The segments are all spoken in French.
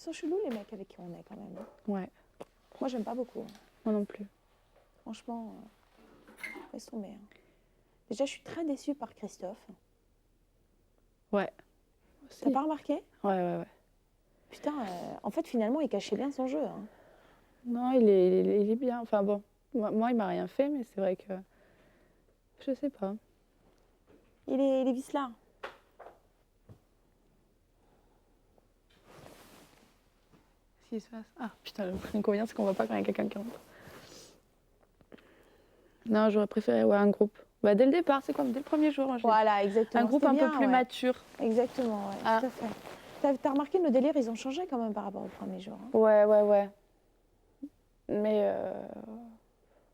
Ils sont chelous, les mecs avec qui on est, quand même. Ouais. Moi, j'aime pas beaucoup. Moi non plus. Franchement, laisse tomber. Hein. Déjà, je suis très déçue par Christophe. Ouais. T'as pas remarqué? Ouais. Putain, en fait, finalement, il cachait bien son jeu. Hein. Non, il est bien. Enfin bon, moi il m'a rien fait, mais c'est vrai que... Je sais pas. Il est vicelard. Qu'est-ce qui se passe? Ah putain, l'inconvénient c'est qu'on voit pas quand il y a quelqu'un qui rentre. Non, j'aurais préféré dès le départ, c'est comme dès le premier jour. Voilà, exactement. Un groupe un peu plus mature. Exactement, ouais, tout à fait. T'as remarqué, nos délires, ils ont changé quand même par rapport au premier jour. Hein. Ouais. Mais,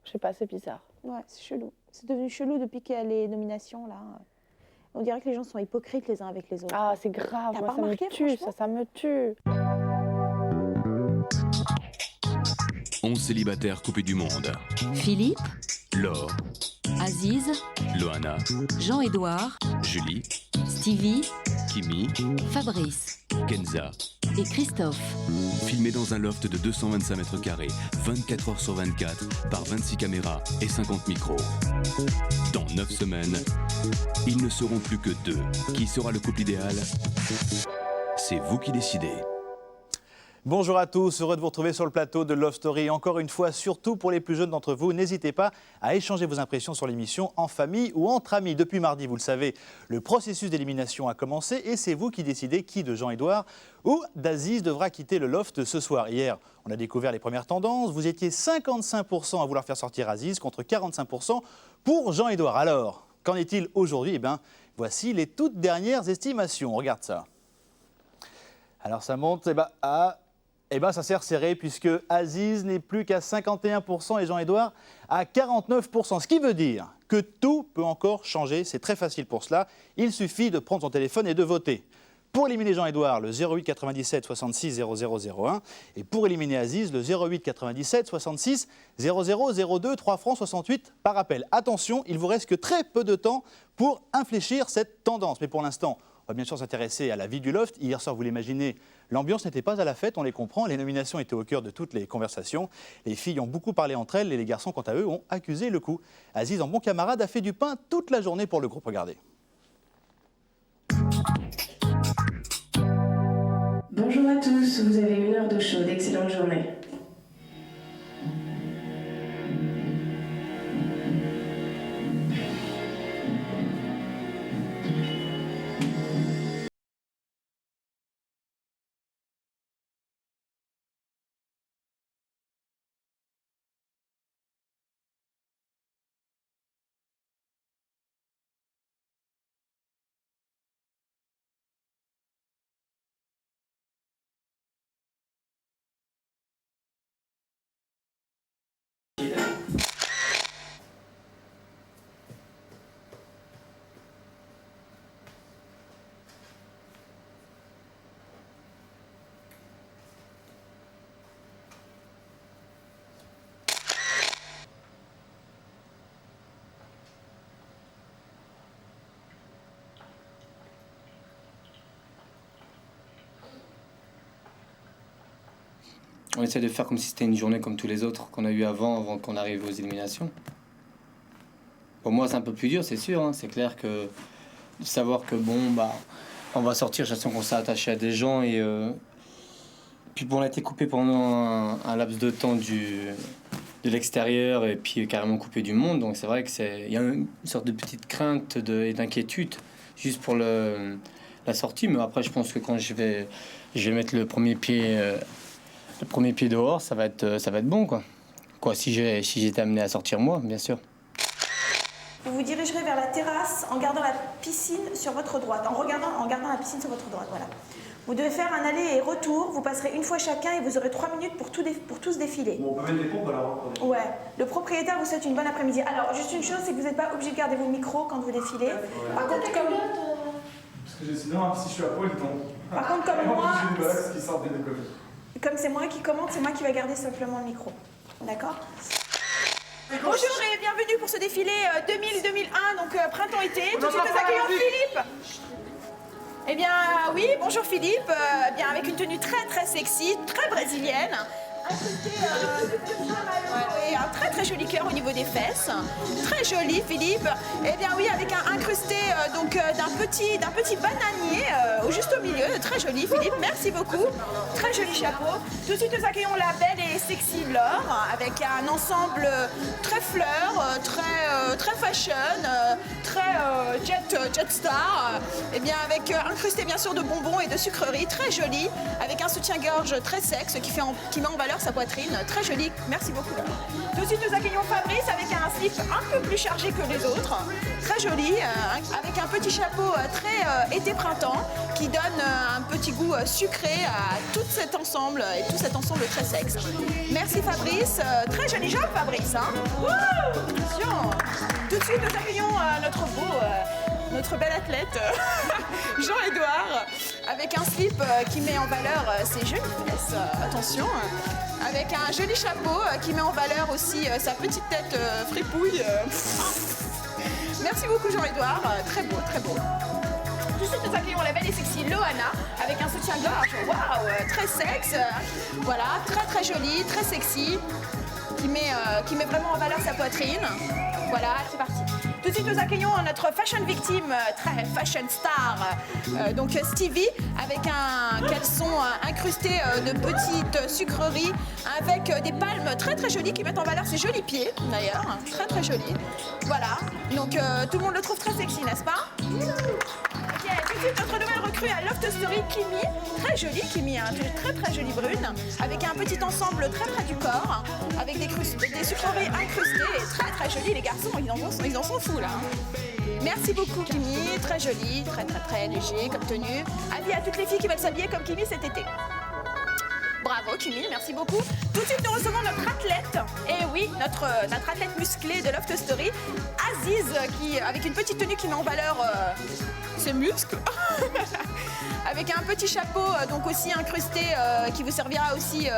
je sais pas, c'est bizarre. Ouais, c'est chelou. C'est devenu chelou depuis qu'il y a les nominations, là. On dirait que les gens sont hypocrites les uns avec les autres. Ah, c'est grave, moi, ça me tue, ça me tue. 11 célibataires coupés du monde. Philippe, Laure, Aziz, Loana, Jean-Édouard, Julie, Stevie, Kimi, Fabrice Kenza. et Christophe. Filmés dans un loft de 225 mètres carrés, 24 heures sur 24, par 26 caméras et 50 micros. Dans 9 semaines, ils ne seront plus que 2. Qui sera le couple idéal? C'est vous qui décidez. Bonjour à tous, heureux de vous retrouver sur le plateau de Love Story. Encore une fois, surtout pour les plus jeunes d'entre vous, n'hésitez pas à échanger vos impressions sur l'émission en famille ou entre amis. Depuis mardi, vous le savez, le processus d'élimination a commencé et c'est vous qui décidez qui de Jean-Édouard ou d'Aziz devra quitter le loft ce soir. Hier, on a découvert les premières tendances. Vous étiez 55% à vouloir faire sortir Aziz contre 45% pour Jean-Édouard. Alors, qu'en est-il aujourd'hui? Eh bien, voici les toutes dernières estimations. On regarde ça. Alors, ça monte ça s'est resserré puisque Aziz n'est plus qu'à 51% et Jean-Édouard à 49%. Ce qui veut dire que tout peut encore changer. C'est très facile pour cela. Il suffit de prendre son téléphone et de voter. Pour éliminer Jean-Édouard, le 08 97 66 0001. Et pour éliminer Aziz, le 08 97 66 0002, 3 francs 68 par appel. Attention, il vous reste que très peu de temps pour infléchir cette tendance. Mais pour l'instant, on va bien sûr s'intéresser à la vie du loft. Hier soir, vous l'imaginez, l'ambiance n'était pas à la fête, on les comprend. Les nominations étaient au cœur de toutes les conversations. Les filles ont beaucoup parlé entre elles et les garçons, quant à eux, ont accusé le coup. Aziz, en bon camarade, a fait du pain toute la journée pour le groupe. Regardez. Bonjour à tous, vous avez 1 heure d'eau chaude, excellente journée. On essaie de faire comme si c'était une journée comme tous les autres qu'on a eu avant qu'on arrive aux éliminations. Pour moi, c'est un peu plus dur, c'est sûr. Hein. C'est clair que de savoir que on va sortir, j'ai l'impression qu'on s'est attaché à des gens et puis on a été coupé pendant un laps de temps de l'extérieur et puis carrément coupé du monde. Donc c'est vrai que il y a une sorte de petite crainte et d'inquiétude juste pour la sortie. Mais après, je pense que quand je vais mettre le premier pied dehors, ça va être bon, quoi. Si j'étais amené à sortir moi, bien sûr. Vous vous dirigerez vers la terrasse en gardant la piscine sur votre droite, en gardant la piscine sur votre droite, voilà. Vous devez faire un aller et retour, vous passerez une fois chacun et vous aurez 3 minutes pour tous défiler. Bon, on peut mettre des pompes alors? Ouais. Le propriétaire vous souhaite une bonne après-midi. Alors, juste une chose, c'est que vous n'êtes pas obligé de garder vos micros quand vous défilez. Ouais. Par contre, comme... Parce que sinon, si je suis à poil, il tombe. Par contre, comme moi... J'ai une balaxe qui sort des deux côtés. Comme c'est moi qui commande, c'est moi qui vais garder simplement le micro. D'accord? Bonjour et bienvenue pour ce défilé 2000-2001, donc printemps-été. Tout de suite, nous accueillons Philippe. Eh bien, oui, bonjour Philippe. Bien, avec une tenue très très sexy, très brésilienne. Incrusté de petits maillots et un très très joli cœur au niveau des fesses. Très joli Philippe. Eh bien oui, avec un incrusté donc d'un petit bananier au juste au milieu. Très joli Philippe, merci beaucoup. Très joli chapeau. Tout de suite nous accueillons la belle et sexy Laure avec un ensemble très fleur, très fashion, très jet star. Eh bien avec incrusté bien sûr de bonbons et de sucreries, très joli, avec un soutien-gorge très sexe qui met en valeur sa poitrine, très joli, merci beaucoup. Tout de suite nous accueillons Fabrice avec un slip un peu plus chargé que les autres, très joli, avec un petit chapeau très été-printemps qui donne un petit goût sucré à tout cet ensemble et tout cet ensemble très sexe. Merci Fabrice, très jolie jambe Fabrice. Hein. Wouh, attention. Tout de suite nous accueillons notre bel athlète Jean-Édouard avec un slip qui met en valeur ses jolies fesses, attention, avec un joli chapeau qui met en valeur aussi sa petite tête fripouille. Merci beaucoup Jean-Édouard, très beau, très beau. Tout de suite nous accueillons la belle et sexy Loana avec un soutien-gorge, waouh, très sexe, voilà, très très joli, très sexy, qui met vraiment en valeur sa poitrine. Voilà, c'est parti. Tout de suite, nous accueillons notre fashion victime, très fashion star, donc Stevie, avec un caleçon incrusté de petites sucreries, avec des palmes très très jolies qui mettent en valeur ses jolis pieds, d'ailleurs, très très jolis. Voilà, donc tout le monde le trouve très sexy, n'est-ce pas? Ok, tout de suite, notre nouvelle recrue à Loft Story, Kimi, très jolie Kimi, hein, très très jolie brune, avec un petit ensemble très près du corps, avec des sucreries incrustées, et très très jolie, les garçons, ils en sont fous là. Hein. Merci beaucoup Kimi, très jolie, très très très léger comme tenue. Avis à toutes les filles qui veulent s'habiller comme Kimi cet été. Bravo Kimi, merci beaucoup. Tout de suite nous recevons notre athlète, et oui, notre athlète musclé de Loft Story, Aziz, avec une petite tenue qui met en valeur ses muscles. Avec un petit chapeau donc aussi incrusté qui vous servira aussi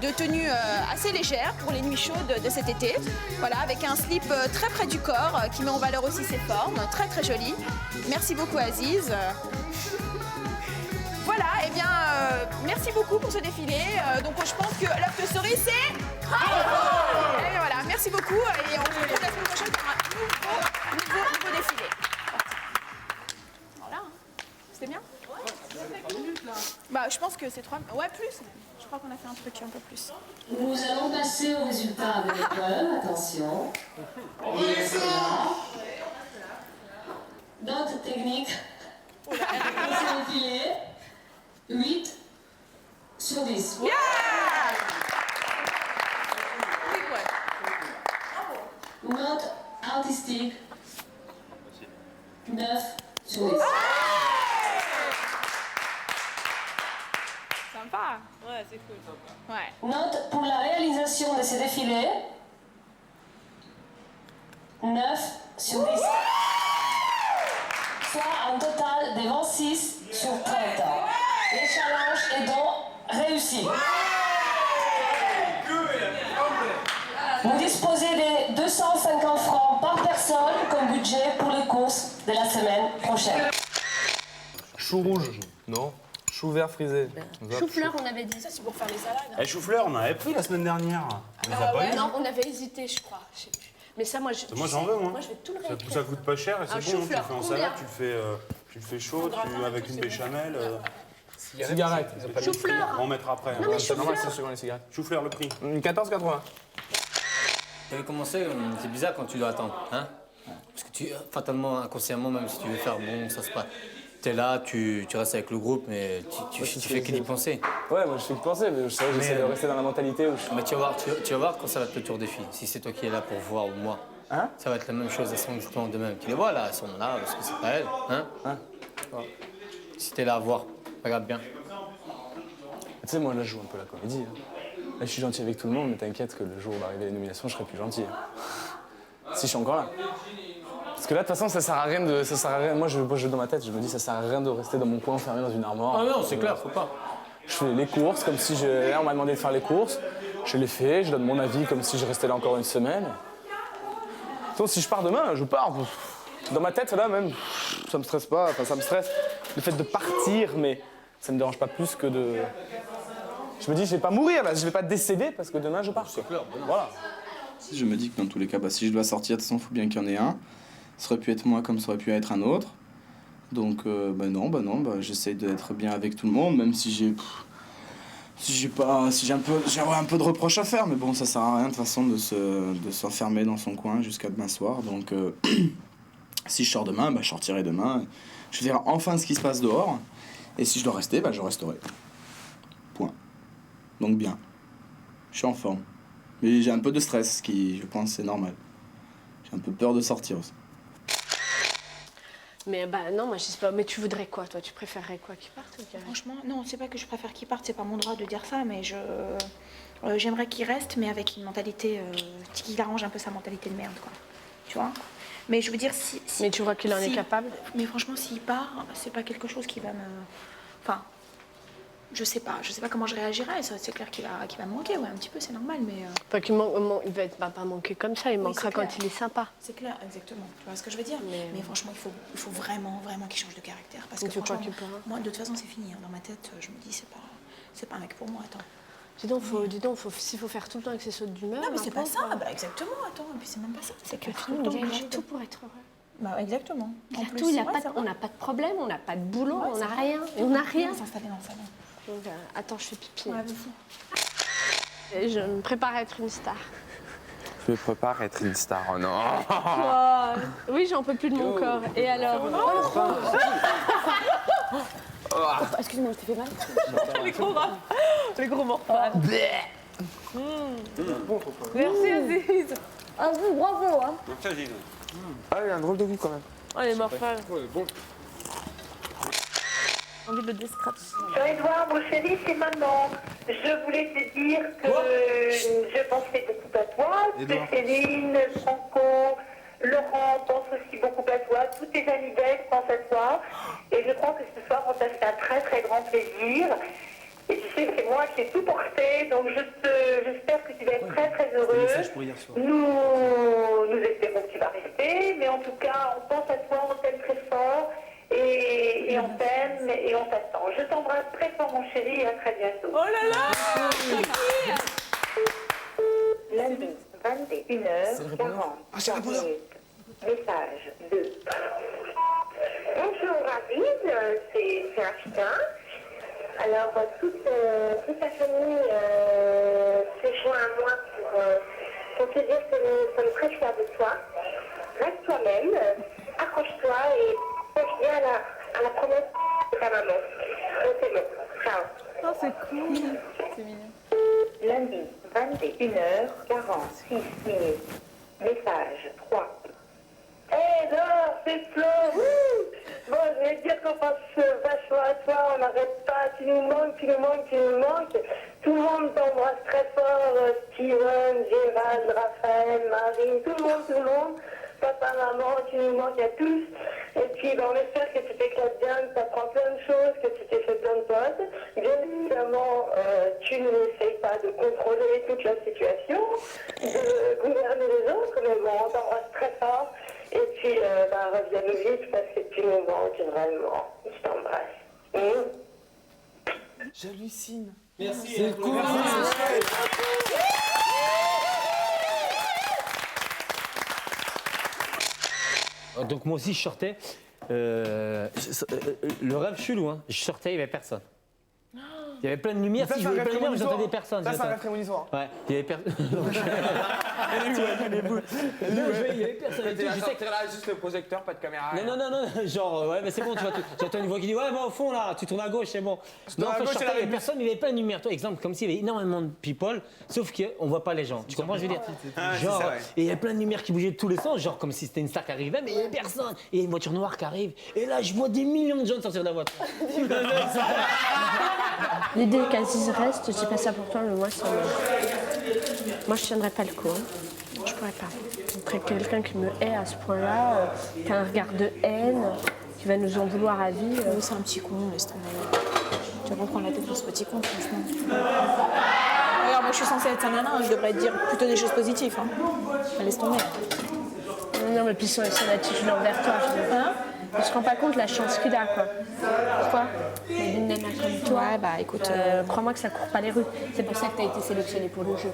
de tenue assez légère pour les nuits chaudes de cet été. Voilà, avec un slip très près du corps qui met en valeur aussi ses formes, très très joli. Merci beaucoup Aziz. Voilà, et bien merci beaucoup pour ce défilé. Donc je pense que Loft Story c'est... Et bien voilà, merci beaucoup et on se retrouve la semaine prochaine pour un nouveau défilé. Voilà, c'était bien. Bah, je pense que c'est 3... Ouais, plus. Je crois qu'on a fait un truc un peu plus. Nous allons passer aux résultats de l'épreuve. Attention. Note technique. C'est défilé. 8 sur 10. Yeah. Note artistique. 9 sur 10. Sympa. Ouais, c'est cool. Ouais. Note pour la réalisation de ces défilés. 9 sur 10. Soit un total de 26 sur 30. Le challenge est donc réussi. Vous disposez de 250 francs par personne comme budget pour les courses de la semaine prochaine. Chou rouge, non. Chou vert frisé. Chou-fleur, on avait dit. Ça, c'est pour faire les salades. Eh, chou-fleur, on en avait pris la semaine dernière. On les a pas eu. Non, on avait hésité, je crois. Je sais plus. Mais ça, moi, Moi, j'en veux, moi. Moi, je vais tout le réécrire. Ça coûte pas cher et c'est Un bon. Tu le chou-fleur, fais en combien salade, tu le fais chaud, avec une béchamel. Cigarette. Chou-fleur. On mettra après. Non, mais chou-fleur. C'est suivant les cigarettes. Chou-fleur, le prix. 14,80. J'avais commencé, c'est bizarre quand tu dois attendre, hein? Parce que tu, fatalement, inconsciemment, même si tu veux faire bon, ça se passe. T'es là, tu restes avec le groupe, mais tu fais que d'y penser. Ouais, moi je fais que penser, mais j'essaie de rester dans la mentalité où je... Mais tu vas voir quand ça va être le tour des filles. Si c'est toi qui es là pour voir ou moi, Hein? ça va être la même chose, elles seront exactement de même. Tu les vois là, elles sont là parce que c'est pas elles, hein? Voilà. Si t'es là à voir, regarde bien. Tu sais, moi là je joue un peu la comédie. Hein. Là je suis gentil avec tout le monde, mais t'inquiète que le jour où l'arrivée des nominations, je serai plus gentil. Hein. Si je suis encore là. Parce que là, de toute façon, ça sert à rien de... Moi, je dans ma tête, je me dis, ça sert à rien de rester dans mon coin enfermé dans une armoire. Ah non, c'est clair, faut pas. Je fais les courses comme si là, on m'a demandé de faire les courses. Je les fais, je donne mon avis comme si je restais là encore une semaine. Donc, si je pars demain, je pars. Dans ma tête, là, même, ça me stresse pas. Enfin, ça me stresse. le fait de partir, mais ça me dérange pas plus que de... Je me dis, je vais pas mourir là, je vais pas décéder parce que demain je pars. C'est clair. Voilà. Je me dis que dans tous les cas, si je dois sortir, de toute façon, il faut bien qu'il y en ait un. Ça aurait pu être moi comme ça aurait pu être un autre. Donc, j'essaie d'être bien avec tout le monde, même si j'ai un peu de reproches à faire. Mais bon, ça sert à rien de toute façon de s'enfermer dans son coin jusqu'à demain soir. Donc, si je sors demain, je sortirai demain. Je verrai enfin ce qui se passe dehors. Et si je dois rester, je resterai. Point. Donc bien. Je suis en forme. Mais j'ai un peu de stress, ce qui, je pense, c'est normal. J'ai un peu peur de sortir aussi. Mais non, moi je sais pas. Mais tu voudrais quoi, toi? Tu préférerais quoi, qu'il parte ou qu'il reste? Franchement, non, c'est pas que je préfère qu'il parte, c'est pas mon droit de dire ça, mais j'aimerais qu'il reste, mais avec une mentalité qu'il arrange un peu sa mentalité de merde, quoi. Tu vois? Mais je veux dire, si mais tu vois qu'il en est capable? Mais franchement, s'il part, c'est pas quelque chose qui va me... Enfin, je sais pas comment je réagirais. C'est clair qu'il va me manquer, ouais, un petit peu, c'est normal, mais... Enfin, il va pas manquer comme ça, il manquera quand il est sympa. C'est clair, exactement. Tu vois ce que je veux dire? Mais franchement, il faut vraiment qu'il change de caractère. Parce que franchement, moi, de toute façon, c'est fini. Hein. Dans ma tête, je me dis, c'est pas un mec pour moi, attends. Dis donc, s'il faut faire tout le temps avec ses sautes d'humeur... Non, mais c'est pas ça, exactement, attends, et puis c'est même pas ça. C'est que tout le temps, il a tout pour être heureux. Bah, exactement. Il a tout, on n'a pas de problème, on n'a pas de boulot, on n'a rien. On n'a rien. S'installer dans le salon. Donc, attends, je fais pipi. Ouais, vas-y. Et je me prépare à être une star. Je me prépare à être une star, oh non. Oui, j'en peux plus de mon corps. Et alors? Excuse-moi, je t'ai fait mal. Les gros morphales. Merci Aziz. Ah vous, bravo. Hein. Merci Aziz. Ah, il a un drôle de goût quand même. Oh, les morphales. Bon. Envie de le descratch. Jean-Edouard, mon chéri, c'est maman. Je voulais te dire que je pensais beaucoup à toi, que Céline, Franco, Laurent pensent aussi beaucoup à toi, tous tes amis belges pensent à toi. Et je crois que ce soir, on t'a fait un très très grand plaisir. Et tu sais que c'est moi qui ai tout porté, donc j'espère que tu vas être très très heureux. Nous espérons que tu vas rester, mais en tout cas, on pense à toi, on t'aime très fort. Et on t'aime et on t'attend. Je t'embrasse très fort, mon chéri, et à très bientôt. Oh là là! Lundi, 21h40. Message de... Bonjour, David, c'est Ashton. Alors, toute ta famille s'est joint à moi pour te dire que nous sommes très fiers de toi. Reste toi-même, accroche-toi et... Viens à la promesse de ta maman. Donc c'est bon. Ciao. Oh, c'est cool. C'est mignon. Lundi, 21h46. Message 3. Hé, non, c'est Flo. Bon, je vais dire qu'on pense vachement à toi. On n'arrête pas. Tu nous manques. Tout le monde t'embrasse très fort. Steven, Gérald, Raphaël, Marie, tout le monde. Papa, maman, tu nous manques à tous. Et puis, on espère que tu t'éclates bien, que tu apprends plein de choses, que tu t'es fait plein de potes. Bien évidemment, tu n'essayes pas de contrôler toute la situation, de gouverner les autres, mais bon, on t'embrasse très fort. Et puis, reviens-nous vite parce que tu nous manques vraiment. Je t'embrasse. J'hallucine. Merci. C'est cool. Donc moi aussi je sortais, le rêve chelou, hein. Je sortais, il n'y avait personne. Il y avait plein de lumière, si je voyais plein de lumière, mais j'entendais personne. Ça, c'est un rêve prémonitoire. Ouais, il y avait personne. Elle est où? Il y avait personne. Tu vas sortir là, juste le projecteur, pas de caméra. Non, genre, ouais, mais c'est bon, tu entends une voix qui dit, ouais, va au fond là, tu tournes à gauche, c'est bon. Non, en fait, je sortais, il n'y avait personne, il n'y avait plein de lumière. Toi, exemple, comme s'il y avait énormément de people, sauf qu'on ne voit pas les gens. Tu comprends, je veux dire? Genre, et il y avait plein de lumières qui bougeaient de tous les sens, genre comme si c'était une star qui arrivait, mais il n'y avait personne. Et une voiture noire qui arrive, et là, je vois des millions de gens sortir de la voiture. L'idée qu'Aziz reste, je dis pas ça pour toi, mais moi, ça me... Moi, je tiendrais pas le coup. Hein. Je pourrais pas. Après, quelqu'un qui me hait à ce point-là, qui a un regard de haine, qui va nous en vouloir à vie. C'est un petit con, laisse tomber. Tu vas pas prendre la tête pour ce petit con, franchement. Regarde, moi, je suis censée être sa nana, je devrais te dire plutôt des choses positives. Hein. Laisse tomber. Non, mais puis son attitude envers toi, Hein? On se rend pas compte la chance qu'il a, quoi. Pourquoi? Une nana comme toi. Ouais, bah écoute. Crois-moi que ça court pas les rues. C'est pour ça que tu as été sélectionné pour le jeu.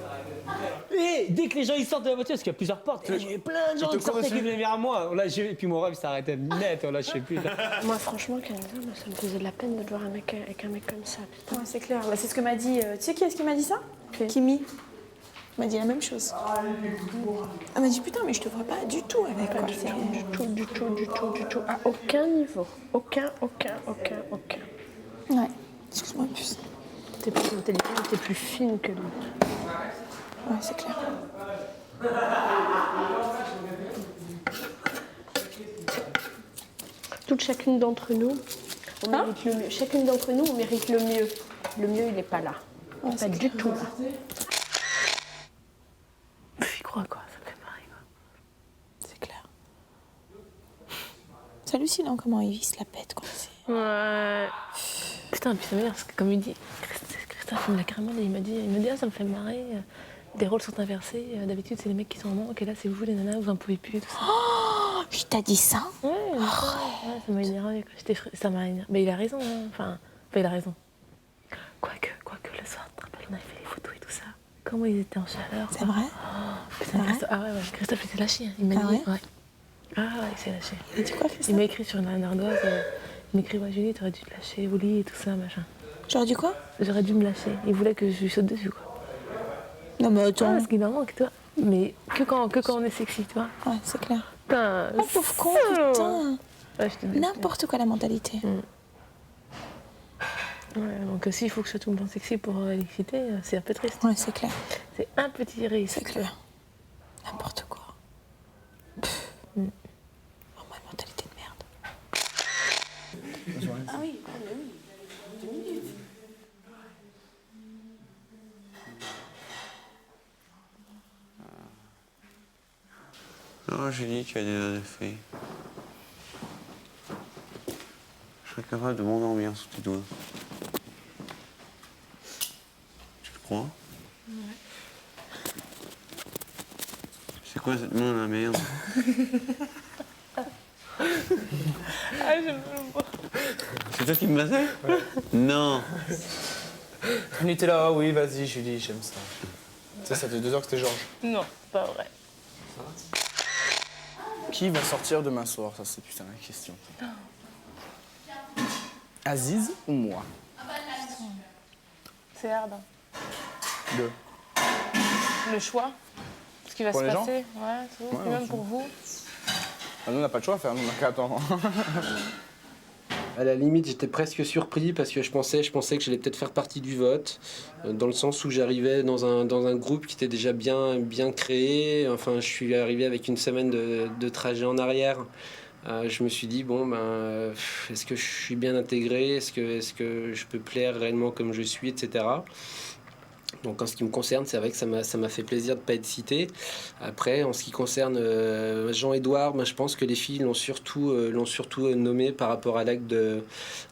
Et dès que les gens ils sortent de la voiture, parce qu'il y a plusieurs portes, il y avait plein de gens qui sortaient qui venaient vers moi. Là, et puis mon rêve s'arrêtait net, là, je sais plus. Moi, franchement, Canada, ça me faisait de la peine de voir un mec avec un mec comme ça. Putain. Ouais, c'est clair. Bah, c'est ce que m'a dit. Tu sais qui est-ce qui m'a dit ça? Kimi. Elle m'a dit la même chose. Elle m'a dit putain, mais je te vois pas du tout avec Pas quoi. du tout. À aucun niveau. Aucun. Ouais. Excuse-moi plus. T'es plus intelligente, t'es plus fine que lui. Ouais, c'est clair. Chacune d'entre nous, on mérite le mieux. Chacune d'entre nous, on mérite le mieux. Le mieux, il n'est pas là. Ouais, pas du tout là. J'y crois, quoi. Ça me fait marrer, quoi. C'est clair. C'est hallucinant comment il se la pète, quoi. Ouais. Putain, puis ça m'énerve, parce que comme il dit, Christophe, il me l'a carrément dit, il m'a dit, ah, ça me fait marrer, des rôles sont inversés, d'habitude c'est les mecs qui sont en manque, et là c'est vous les nanas, vous en pouvez plus et tout ça. Oh, il t'a dit ça? Ouais, ça m'a énervé, quoi. Ça m'a énervé. Mais il a raison, hein. Enfin, il a raison. Quoique, le soir, tu te rappelles, on avait fait les photos et tout ça. Comment ils étaient en chaleur. C'est vrai? Putain, ouais. Christophe il s'est lâché, hein. Il m'a dit, ouais. Ah ouais, il s'est lâché. Et tu quoi, fait ça? Il m'a écrit sur une ardoise, il m'écrit, ouais, Julie, t'aurais dû te lâcher au lit et tout ça, machin. J'aurais dû quoi? J'aurais dû me lâcher. Il voulait que je lui saute dessus, quoi. Non, mais attends. Ah, parce qu'il en manque, toi. Mais que quand on est sexy, tu vois. Ouais, c'est clair. Putain. Oh, pauvre con, putain. Ouais, je te dis. N'importe quoi la mentalité. Ouais, donc s'il faut que je sois tout le temps sexy pour l'exciter, c'est un peu triste. Ouais, c'est clair. C'est un petit risque. C'est clair. N'importe quoi. Vraiment une mentalité de merde. Ah oui, oui. 2 minutes. Non, Julie, tu as des effets. Je serais capable de m'endormir sous tes doigts. Tu le crois? Ouais. C'est quoi cette main, la merde? Ah, j'aime pas le voir. C'est toi qui me battais? Ouais. Non. Nutella, oui, vas-y, Julie, j'aime ça. Tu sais, ça fait 2 heures que c'était Georges. Non, pas vrai. Qui va sortir demain soir? Ça, c'est putain la question. Aziz ou moi? C'est hard. Le choix. Ce qui va Pour se les gens? passer. Ouais, c'est Ouais, même aussi. pour vous. Ah, nous, on n'a pas de choix à faire, nous, on n'a qu'à attendre. À la limite, j'étais presque surpris parce que je pensais que j'allais peut-être faire partie du vote, dans le sens où j'arrivais dans un groupe qui était déjà bien créé. Enfin, je suis arrivé avec une semaine de trajet en arrière. Je me suis dit, bon, est-ce que je suis bien intégré? Est-ce que je peux plaire réellement comme je suis, etc. Donc en ce qui me concerne, c'est vrai que ça m'a fait plaisir de ne pas être cité. Après, en ce qui concerne Jean-Édouard, je pense que les filles l'ont surtout nommé par rapport à l'acte de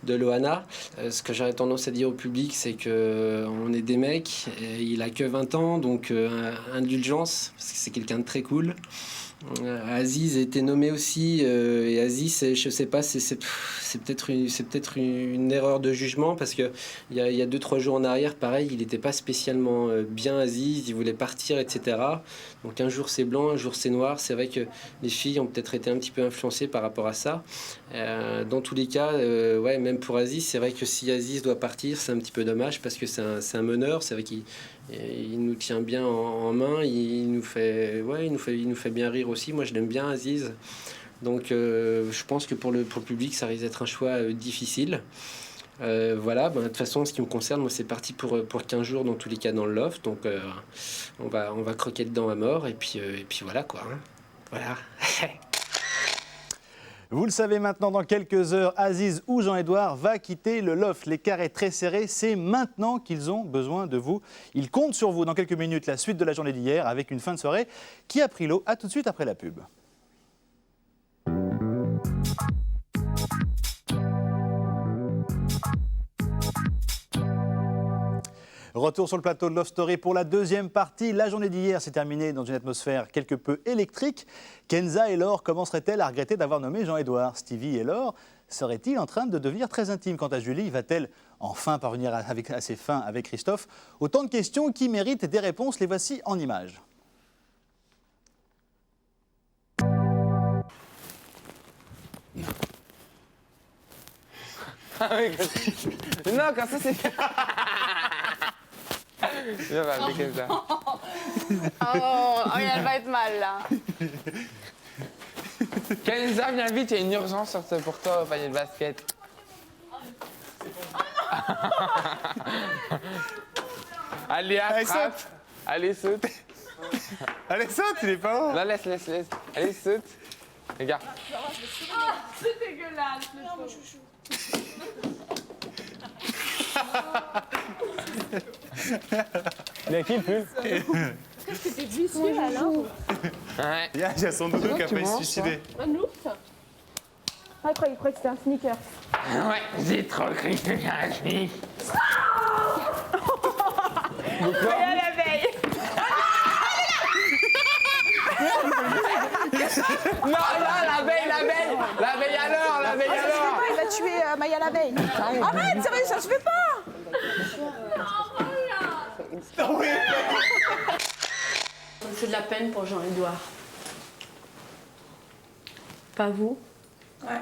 Loana. Ce que j'aurais tendance à dire au public, c'est qu'on est des mecs, et il a que 20 ans, donc indulgence, parce que c'est quelqu'un de très cool. Aziz a été nommé aussi, et Aziz, je sais pas, c'est peut-être une erreur de jugement, parce que il y a 2-3 jours en arrière, pareil, il n'était pas spécialement bien Aziz, il voulait partir, etc. Donc un jour c'est blanc, un jour c'est noir. C'est vrai que les filles ont peut-être été un petit peu influencées par rapport à ça. Dans tous les cas, ouais, même pour Aziz, c'est vrai que si Aziz doit partir, c'est un petit peu dommage, parce que c'est un meneur, c'est vrai qu'il nous tient bien en main, il nous fait bien rire aussi. Moi, je l'aime bien, Aziz. Donc, je pense que pour le public, ça risque d'être un choix difficile. Voilà, de toute façon, en ce qui me concerne, moi, c'est parti pour 15 jours, dans tous les cas, dans le loft. Donc, on va croquer dedans à mort. Et puis voilà, quoi. Hein. Voilà. Vous le savez maintenant, dans quelques heures, Aziz ou Jean-Édouard va quitter le loft. L'écart est très serré, c'est maintenant qu'ils ont besoin de vous. Ils comptent sur vous. Dans quelques minutes, la suite de la journée d'hier avec une fin de soirée qui a pris l'eau. À tout de suite après la pub. Retour sur le plateau de Love Story pour la deuxième partie. La journée d'hier s'est terminée dans une atmosphère quelque peu électrique. Kenza et Laure commenceraient-elles à regretter d'avoir nommé Jean-Édouard? Stevie et Laure seraient-ils en train de devenir très intimes? Quant à Julie, va-t-elle enfin parvenir à ses fins avec Christophe? Autant de questions qui méritent des réponses. Les voici en images. Non, quand ça c'est... Viens, va appeler Kenza. Oh, elle va être mal là. Kenza, viens vite, il y a une urgence pour toi au panier de basket. Allez, attrape. Allez, saute. Allez, saute, il est pas haut. Non, laisse. Allez, saute. Regarde. C'est dégueulasse, le pauvre. Il y a qui le pull? Qu'est-ce que t'es vicieux, Alain? Ouais. Il y a son doudou qui a failli se suicider. Un ours? Ah, il croyait que c'était un sneaker. Ouais, j'ai trop cru que c'était un chien. Maya l'abeille. Non, l'abeille à l'heure, l'abeille à l'heure. Il va tuer Maya l'abeille. Arrête, sérieux, ça se fait pas. Ça me fait de la peine pour Jean-Édouard. Pas vous? Ouais.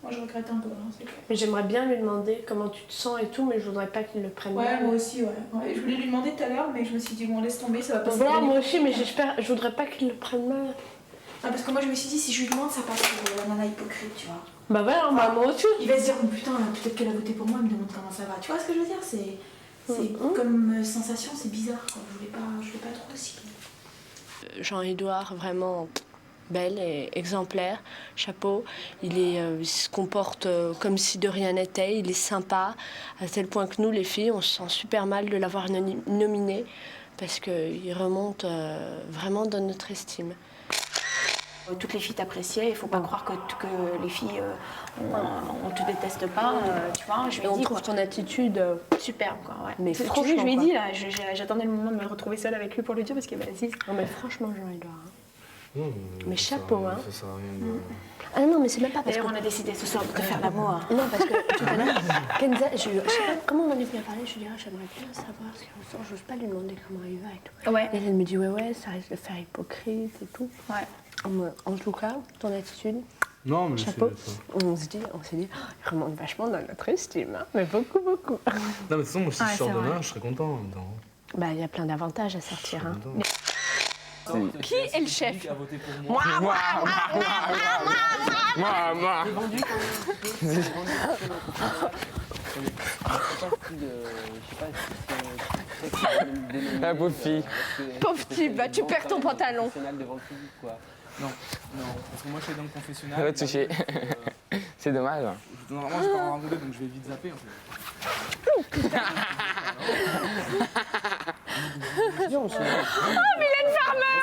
Moi, je regrette un peu, hein, c'est clair. Mais j'aimerais bien lui demander comment tu te sens et tout, mais je voudrais pas qu'il le prenne Ouais, mal. moi aussi, ouais. Je voulais lui demander tout à l'heure, mais je me suis dit, bon, laisse tomber, ça va pas se Voilà, terminer. moi aussi, mais je voudrais pas qu'il le prenne mal. Ah, parce que moi, je me suis dit, si je lui demande, ça passe pour la nana hypocrite, tu vois. Bah voilà, bah moi aussi. Il va se dire, oh, putain, peut-être qu'elle a voté pour moi, elle me demande comment ça va. Tu vois ce que je veux dire? C'est comme sensation, c'est bizarre, quoi. Je voulais pas trop aussi. Jean-Édouard, vraiment belle et exemplaire, chapeau. Il se comporte comme si de rien n'était, il est sympa, à tel point que nous, les filles, on se sent super mal de l'avoir nominé, parce qu'il remonte vraiment dans notre estime. Toutes les filles t'appréciaient, il faut pas croire que les filles, on te déteste pas, tu vois. Je lui ai Et on dit, trouve ton attitude superbe, quoi, ouais. Mais C'est trop, je franchement, lui ai quoi. dit, là, j'attendais le moment de me retrouver seule avec lui pour lui dire, parce que, vas-y. Non mais franchement, Jean-Édouard. Mais ça chapeau, hein. Ça sert à rien de... Ah non, mais c'est même pas parce D'ailleurs, que... on a décidé ce soir de te faire l'amour. Non, parce que tout à l'heure, Kenza, je sais pas comment on en est venu à parler, je lui dis, j'aimerais bien savoir ce qu'il ressent, j'ose pas lui demander comment il va et tout. Ouais. Et elle me dit, ouais, ça risque de faire hypocrite et tout. Ouais. En tout cas, ton attitude, Non, mais chapeau, c'est... on s'est dit, il remonte vachement dans notre estime, hein, mais beaucoup. Non, mais de toute façon, moi, si Ouais, je sors c'est demain, vrai. je serais content en même temps. Bah, il y a plein d'avantages à sortir, hein. Qui est le chef? Moi. La pauvre fille. Pauvre type, bah tu perds ton pantalon. Non, parce que moi je suis dans le confessionnal. Ça va toucher. C'est dommage. Normalement, je pars en randonnée, donc je vais vite zapper en fait. Oh, Mylène Farmer!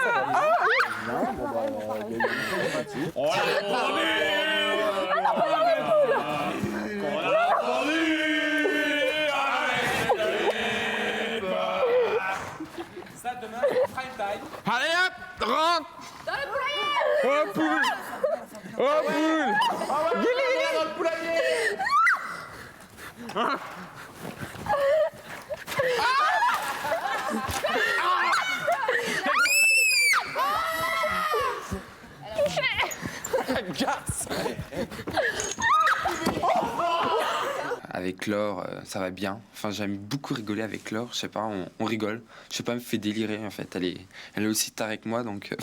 Ça, demain, prime time. Allez hop, rentre. Dans le poulailler! Oh poule. Oh poule. Guili. Avec Laure, ça va bien. Enfin, j'aime beaucoup rigoler avec Laure. Je sais pas, on rigole. Je sais pas, elle me fait délirer en fait. Elle est aussi tarée que moi, donc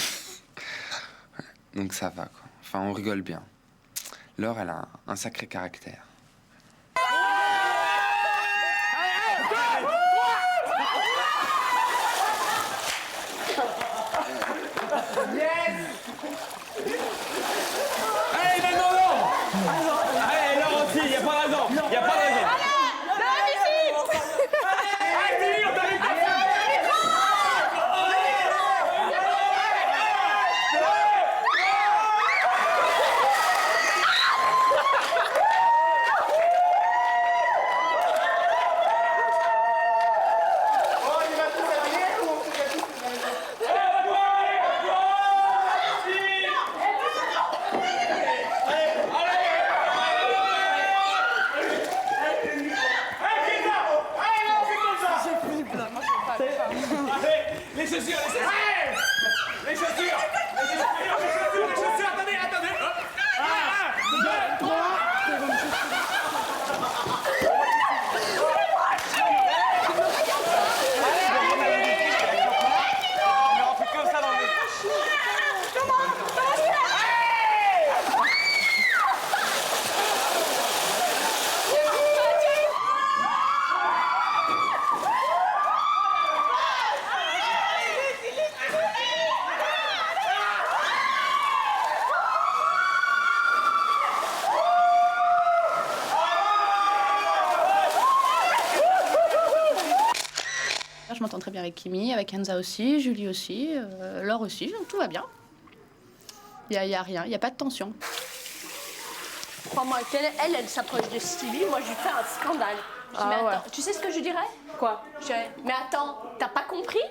donc ça va quoi. Enfin, on rigole bien. Laure, elle a un sacré caractère. Allez, mais non! Allez, là aussi, il n'y a pas de raison. Il n'y a pas de raison. chaussures, les chaussures, attendez, hop. 1, 2, 3. Je m'entends très bien avec Kimi, avec Hansa aussi, Julie aussi, Laure aussi, donc tout va bien. Il y a rien, il n'y a pas de tension. Crois-moi, elle s'approche de Stevie, moi je lui fais un scandale. Je dis, mais attends, tu sais ce que je dirais? Quoi? Je dirais, mais attends, t'as pas compris?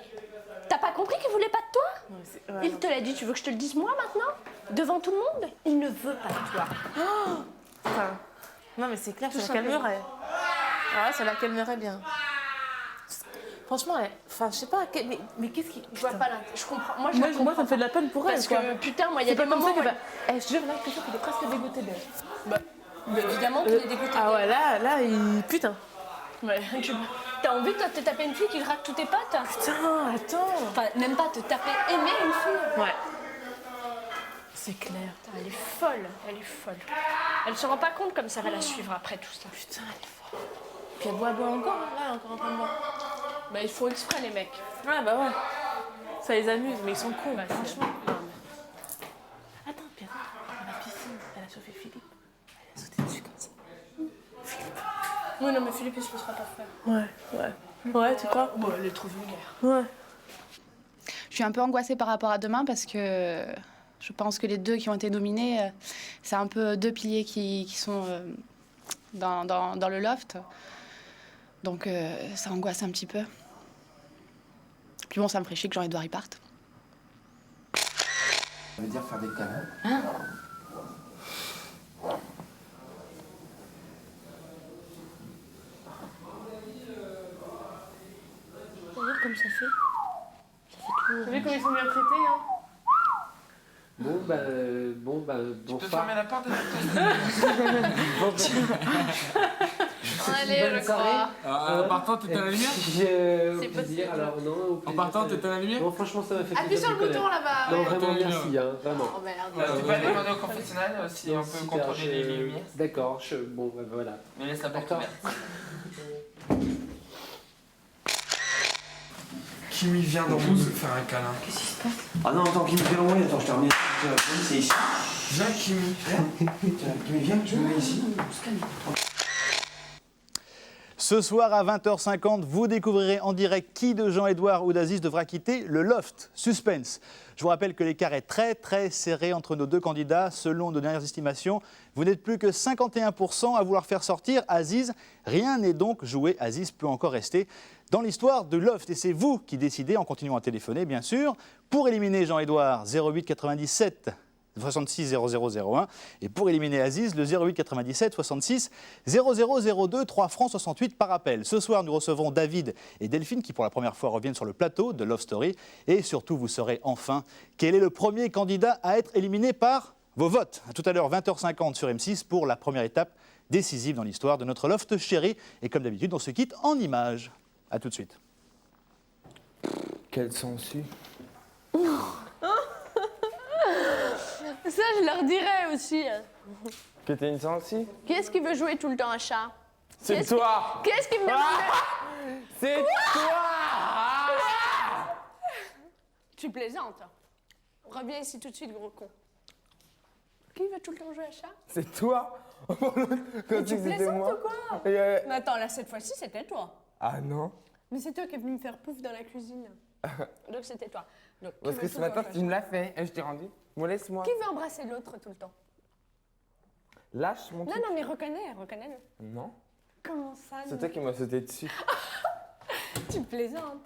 T'as pas compris qu'il voulait pas de toi? Il te l'a dit, tu veux que je te le dise moi maintenant? Devant tout le monde? Il ne veut pas de toi. Enfin, non mais c'est clair, ça la calmerait. Ah ouais, ça la calmerait bien. Franchement, enfin, je sais pas, mais qu'est-ce qui... Je vois pas là, je comprends. Moi, ça me fait de la peine pour elle. Parce que putain, moi, il y a des moments où... Je te jure, là, je qu'il est presque dégoûté d'elle. Bah, évidemment qu'il est dégoûté d'elle. Ah ouais, là, il... Putain. Ouais, t'as envie, toi, de te taper une fille qui drague tous tes potes? Putain, attends. Enfin, même pas te taper, aimer une fille. Ouais. C'est clair. Putain, elle est folle, elle est folle. Elle se rend pas compte comme ça va la suivre après tout ça. Putain, elle est folle. Puis elle boit encore, là, elle est encore en train de boire. Bah, ils font exprès, les mecs. Ouais, bah ouais. Ça les amuse, mais ils sont cons. Bah, franchement. Non, mais... Attends, puis attends, dans la piscine, elle a chauffé Philippe. Elle a sauté dessus comme ça. Philippe. Oui, non, mais Philippe, il se laissera pas faire. Ouais. Ouais, tu crois? Bon, elle est trop vulgaire. Ouais. Je suis un peu angoissée par rapport à demain parce que je pense que les deux qui ont été nominés, c'est un peu deux piliers qui sont dans le loft. Donc ça angoisse un petit peu. Puis bon, ça me ferait chier que Jean-Edouard y parte. Ça veut dire faire des câlins. Hein? Regarde comme ça fait. T'as vu comme ils sont bien traités, hein? Tu peux fermer la porte de Allez, je crois. En partant, t'étais à la lumière? C'est possible. Alors non. En partant, t'étais à la lumière? Non, franchement, ça m'a fait Appuie plaisir sur de le te bouton connaître. là-bas. Non, ouais. vraiment, merci, hein, vraiment. Oh merde. Tu peux demander au confessionnal si on peut Super, contrôler les lumières. D'accord, bon, bah, voilà. Mais laisse la porte D'accord. ouverte. Kimi vient dans mon faire un câlin. Qu'est-ce qui se passe? Ah non, attends, Kimi, viens dans mon lit. Attends, je termine. C'est ici. Viens, Kimi. Viens. Kimi, viens, je me mets ici. Ce soir à 20h50, vous découvrirez en direct qui de Jean-Edouard ou d'Aziz devra quitter le loft. Suspense. Je vous rappelle que l'écart est très serré entre nos deux candidats. Selon nos dernières estimations, vous n'êtes plus que 51% à vouloir faire sortir Aziz. Rien n'est donc joué. Aziz peut encore rester dans l'histoire de loft. Et c'est vous qui décidez, en continuant à téléphoner bien sûr, pour éliminer Jean-Edouard, 08 97 66 0001 et pour éliminer Aziz, le 08 97 66 0002, 3 francs 68 par appel. Ce soir, nous recevrons David et Delphine qui pour la première fois reviennent sur le plateau de Love Story et surtout vous saurez enfin quel est le premier candidat à être éliminé par vos votes. À tout à l'heure 20h50 sur M6 pour la première étape décisive dans l'histoire de notre Loft chéri et comme d'habitude on se quitte en images. A tout de suite. Quelle sangsue. Ça, je leur dirais aussi. Que t'es une sangsue? Qui est-ce qui veut jouer tout le temps à chat? C'est toi. Qui est-ce qui me demande de... C'est toi. Tu plaisantes. Reviens ici tout de suite, gros con. Qui veut tout le temps jouer à chat? C'est toi. Mais tu plaisantes ou quoi? Mais attends, là, cette fois-ci, c'était toi. Ah non. Mais c'est toi qui es venu me faire pouf dans la cuisine. Donc c'était toi. Donc, Parce que ce matin, tu me l'as fait et je t'ai rendu. Bon, laisse-moi. Qui veut embrasser l'autre tout le temps? Lâche mon truc. Non, mais reconnais-le. Non. Comment ça? C'est toi qui m'as sauté dessus. Tu plaisantes.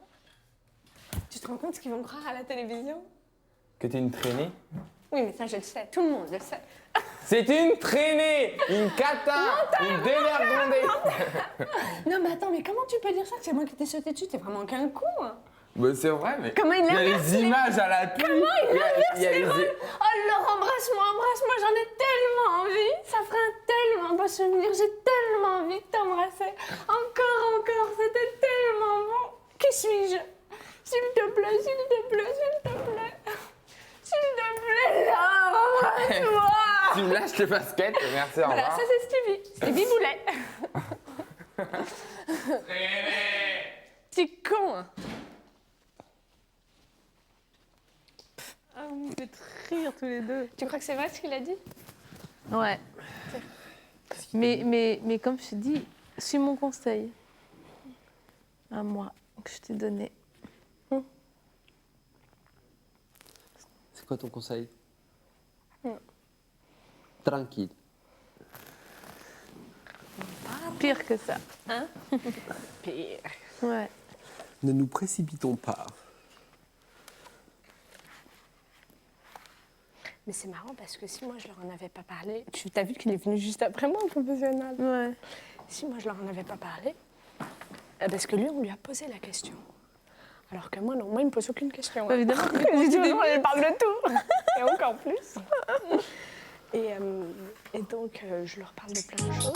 Tu te rends compte ce qu'ils vont croire à la télévision? Que t'es une traînée? Oui, mais ça, je le sais. Tout le monde le sait. C'est une traînée. Une cata. Une dévergondée. Non, mais attends, mais comment tu peux dire ça? C'est moi qui t'ai sauté dessus. T'es vraiment qu'un con. Hein. Bah, c'est vrai, mais. Comment il y a l'inverse, les images à la pub. Comment il inverse y a les les- rôles? Oh Laure, embrasse-moi, j'en ai tellement envie. Ça ferait un tellement beau souvenir, j'ai tellement envie de t'embrasser. Encore, c'était tellement bon. Qui suis-je? S'il te plaît, s'il te plaît, s'il te plaît. S'il te plaît, Laure, embrasse-moi. Tu me lâches les baskets, merci, au Voilà, revoir. ça c'est Stevie Boulet. T'es con, hein. Ah, vous me faites rire tous les deux. Tu crois que c'est vrai ce qu'il a dit? Ouais. Mais comme je te dis, suis mon conseil. À moi, que je t'ai donné. C'est quoi ton conseil? Tranquille. Pire que ça, hein? Pire. Ouais. Ne nous précipitons pas. Mais c'est marrant parce que si moi je leur en avais pas parlé, tu t'as vu qu'il est venu juste après moi au confessionnal. Ouais. Si moi je leur en avais pas parlé, parce que lui on lui a posé la question. Alors que moi non, moi il me pose aucune question. Bah, évidemment, J'ai dit toujours, elle parle de tout. Et encore plus. Et donc je leur parle de plein de choses.